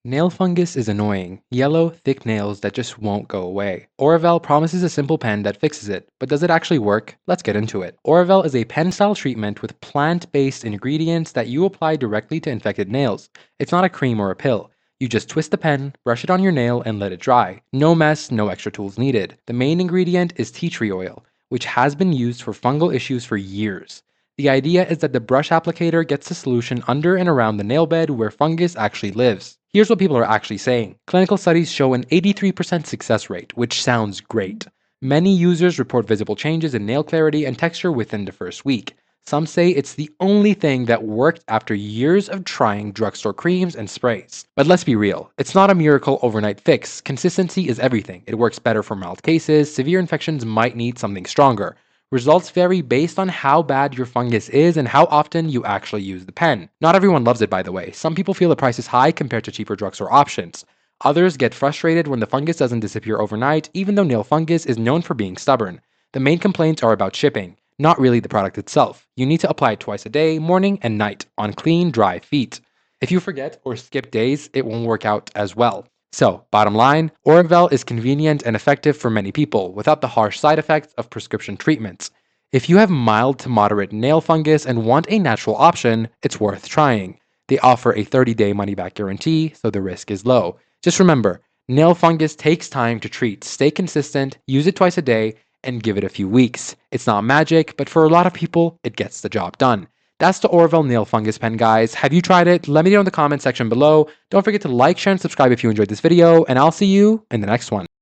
Nail fungus is annoying. Yellow, thick nails that just won't go away. Orivelle promises a simple pen that fixes it, but does it actually work? Let's get into it. Orivelle is a pen-style treatment with plant-based ingredients that you apply directly to infected nails. It's not a cream or a pill. You just twist the pen, brush it on your nail, and let it dry. No mess, no extra tools needed. The main ingredient is tea tree oil, which has been used for fungal issues for years. The idea is that the brush applicator gets the solution under and around the nail bed where fungus actually lives. Here's what people are actually saying. Clinical studies show an 83% success rate, which sounds great. Many users report visible changes in nail clarity and texture within the first week. Some say it's the only thing that worked after years of trying drugstore creams and sprays. But let's be real, it's not a miracle overnight fix. Consistency is everything. It works better for mild cases. Severe infections might need something stronger. Results vary based on how bad your fungus is and how often you actually use the pen. Not everyone loves it, by the way. Some people feel the price is high compared to cheaper drugstore options. Others get frustrated when the fungus doesn't disappear overnight, even though nail fungus is known for being stubborn. The main complaints are about shipping, not really the product itself. You need to apply it twice a day, morning and night, on clean, dry feet. If you forget or skip days, it won't work out as well. So, bottom line, Orivelle is convenient and effective for many people without the harsh side effects of prescription treatments. If you have mild to moderate nail fungus and want a natural option, it's worth trying. They offer a 30-day money-back guarantee, so the risk is low. Just remember, nail fungus takes time to treat. Stay consistent, use it twice a day, and give it a few weeks. It's not magic, but for a lot of people, it gets the job done. That's the Orivelle Nail Fungus Pen, guys. Have you tried it? Let me know in the comment section below. Don't forget to like, share, and subscribe if you enjoyed this video, and I'll see you in the next one.